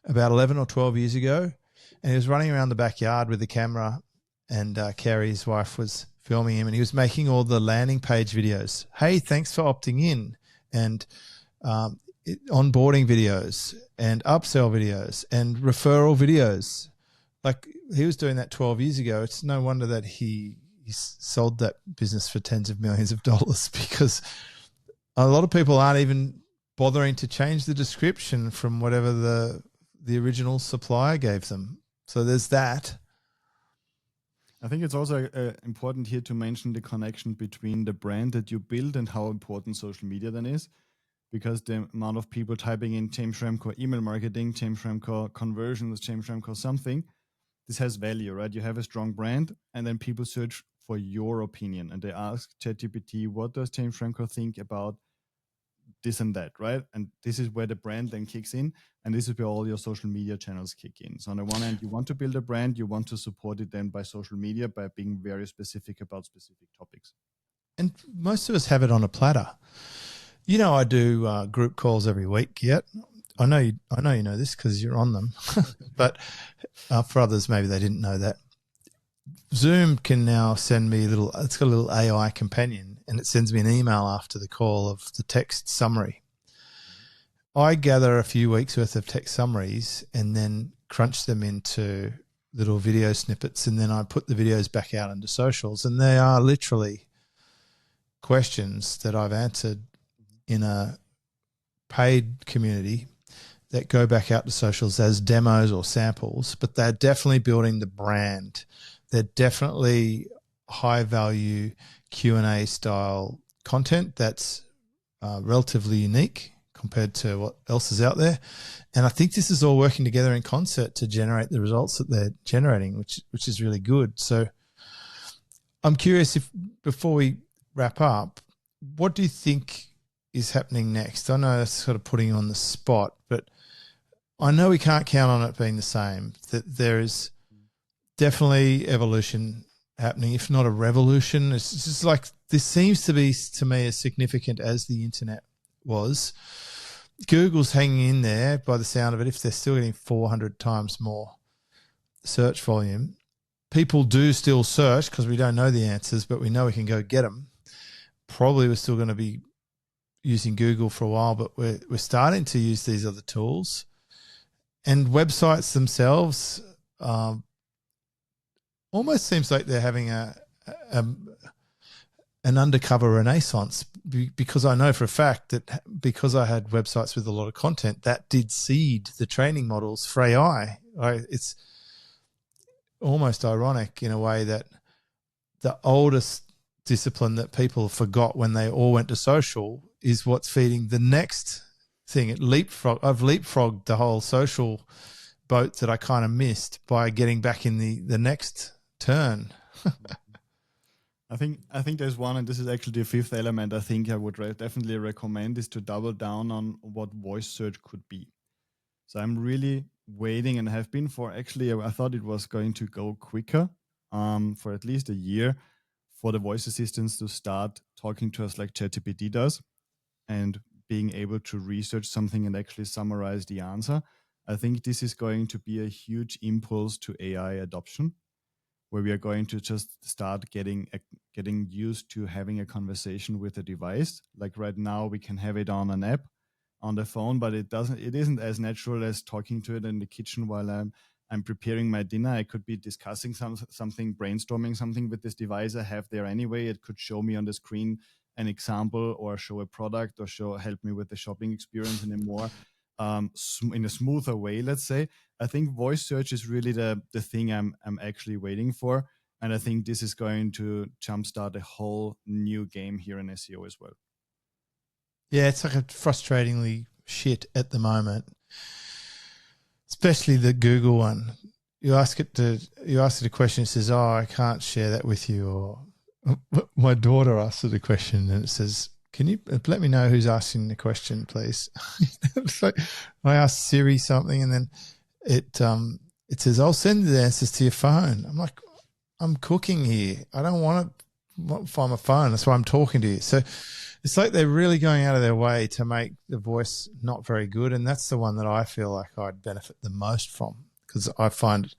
about 11 or 12 years ago, and he was running around the backyard with the camera, and Carrie, his wife, was filming him, and he was making all the landing page videos. Hey, thanks for opting in. and onboarding videos and upsell videos and referral videos. Like, he was doing that 12 years ago. It's no wonder that he sold that business for tens of millions of dollars, because a lot of people aren't even bothering to change the description from whatever the original supplier gave them. So there's that. I think it's also important here to mention the connection between the brand that you build and how important social media then is, because the amount of people typing in James Schramko email marketing, James Schramko conversions, James Schramko something, this has value, right? You have a strong brand, and then people search for your opinion, and they ask ChatGPT, what does James Schramko think about this and that, right? And this is where the brand then kicks in, and this is where all your social media channels kick in. So on the one hand, you want to build a brand, you want to support it then by social media, by being very specific about specific topics. And most of us have it on a platter. You know, I do group calls every week. Yet I know you know this because you're on them, but for others, maybe they didn't know that. Zoom can now send me it's got a little AI companion, and it sends me an email after the call of the text summary. I gather a few weeks worth of text summaries and then crunch them into little video snippets, and then I put the videos back out into socials, and they are literally questions that I've answered in a paid community that go back out to socials as demos or samples, but they're definitely building the brand. They're definitely high value Q&A style content that's relatively unique compared to what else is out there. And I think this is all working together in concert to generate the results that they're generating, which is really good. So I'm curious, if before we wrap up, what do you think is happening next? I know that's sort of putting you on the spot, but I know we can't count on it being the same, that there is definitely evolution happening, if not a revolution. It's just like, this seems to be, to me, as significant as the internet was. Google's hanging in there by the sound of it, if they're still getting 400 times more search volume. People do still search because we don't know the answers, but we know we can go get them. Probably we're still going to be using Google for a while, but we're starting to use these other tools. And websites themselves almost seems like they're having an undercover renaissance, because I know for a fact that because I had websites with a lot of content, that did seed the training models for AI. It's almost ironic in a way that the oldest discipline that people forgot when they all went to social is what's feeding the next thing. I've leapfrogged the whole social boat that I kind of missed by getting back in the next turn. I think there's one, and this is actually the fifth element I think I would definitely recommend, is to double down on what voice search could be. So I'm really waiting, and have been for, actually, I thought it was going to go quicker for at least a year, for the voice assistants to start talking to us like ChatGPT does, and being able to research something and actually summarize the answer. I think this is going to be a huge impulse to AI adoption, where we are going to just start getting used to having a conversation with a device. Like right now, we can have it on an app on the phone, but it isn't as natural as talking to it in the kitchen while I'm preparing my dinner. I could be discussing something, brainstorming something with this device I have there anyway. It could show me on the screen an example, or show a product, or help me with the shopping experience in a more in a smoother way, let's say. I think voice search is really the thing I'm actually waiting for, and I think this is going to jumpstart a whole new game here in SEO as well. Yeah, it's like a frustratingly shit at the moment, especially the Google one. You ask it a question, it says, "Oh, I can't share that with you," or my daughter asked it a question and it says, "Can you let me know who's asking the question, please?" It's like, I asked Siri something, and then it says, "I'll send the answers to your phone." I'm like, I'm cooking here. I don't want to find my phone. That's why I'm talking to you. So it's like they're really going out of their way to make the voice not very good. And that's the one that I feel like I'd benefit the most from, because I've found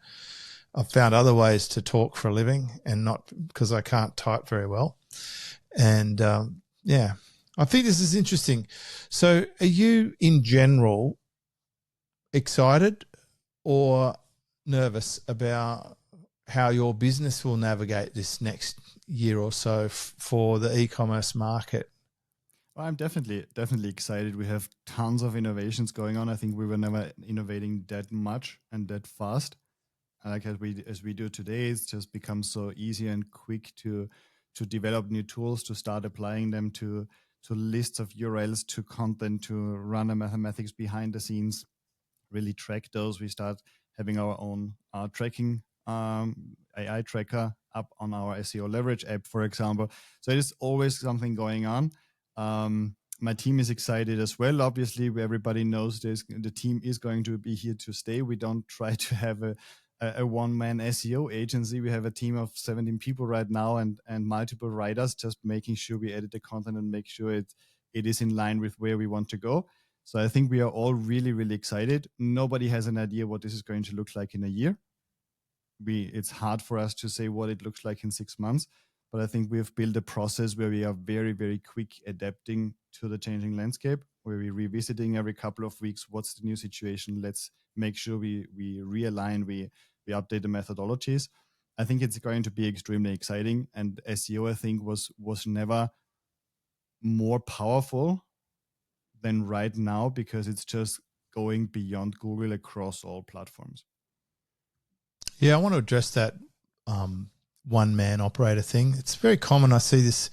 other ways to talk for a living, and not because I can't type very well. And yeah, I think this is interesting. So are you in general excited or nervous about how your business will navigate this next year or so for the e-commerce market? Well, I'm definitely excited. We have tons of innovations going on. I think we were never innovating that much and that fast. Like as we do today, it's just become so easy and quick to develop new tools, to start applying them to lists of URLs, to content, to run a mathematics behind the scenes, really track those. We start having our own tracking AI tracker up on our SEO Leverage app, for example. So it is always something going on. My team is excited as well. Obviously, everybody knows the team is going to be here to stay. We don't try to have a one-man SEO agency. We have a team of 17 people right now and multiple writers, just making sure we edit the content and make sure it is in line with where we want to go. So I think we are all really, really excited. Nobody has an idea what this is going to look like in a year. It's hard for us to say what it looks like in 6 months, but I think we've built a process where we are very, very quick adapting to the changing landscape, where we're revisiting every couple of weeks, what's the new situation? Let's make sure we realign, we update the methodologies. I think it's going to be extremely exciting. And SEO, I think, was never more powerful than right now, because it's just going beyond Google across all platforms. Yeah, I want to address that one-man operator thing. It's very common. I see this.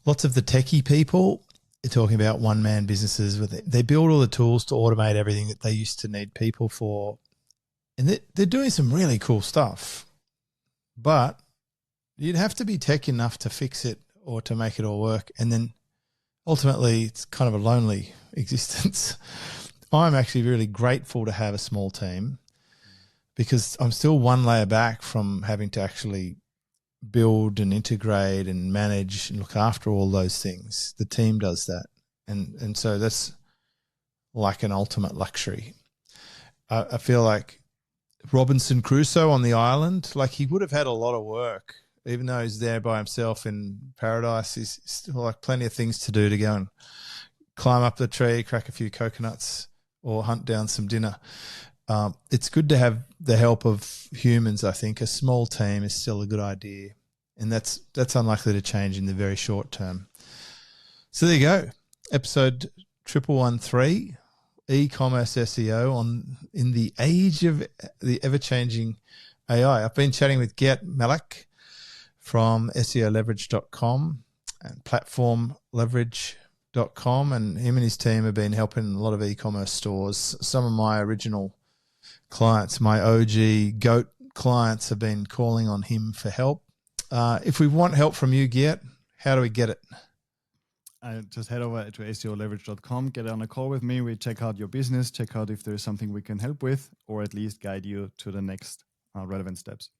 Lots of the techie people are talking about one-man businesses. They build all the tools to automate everything that they used to need people for. And they're doing some really cool stuff. But you'd have to be tech enough to fix it or to make it all work. And then ultimately, it's kind of a lonely existence. I'm actually really grateful to have a small team, because I'm still one layer back from having to actually build and integrate and manage and look after all those things. The team does that. And so that's like an ultimate luxury. I feel like Robinson Crusoe on the island, like he would have had a lot of work, even though he's there by himself in paradise. He's still like plenty of things to do, to go and climb up the tree, crack a few coconuts, or hunt down some dinner. It's good to have the help of humans. I think a small team is still a good idea, and that's unlikely to change in the very short term. So there you go. Episode 1113, e-commerce SEO in the age of the ever-changing AI. I've been chatting with Gert Malak from SEOleverage.com and platformleverage.com, and him and his team have been helping a lot of e-commerce stores. Some of my original clients, my OG GOAT clients, have been calling on him for help. If we want help from you, Gert, how do we get it? Just head over to SEOleverage.com, get on a call with me. We check out your business, check out if there is something we can help with, or at least guide you to the next relevant steps.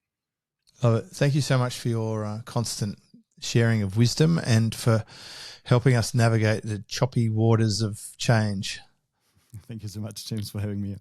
Love it. Thank you so much for your constant sharing of wisdom and for helping us navigate the choppy waters of change. Thank you so much, James, for having me here.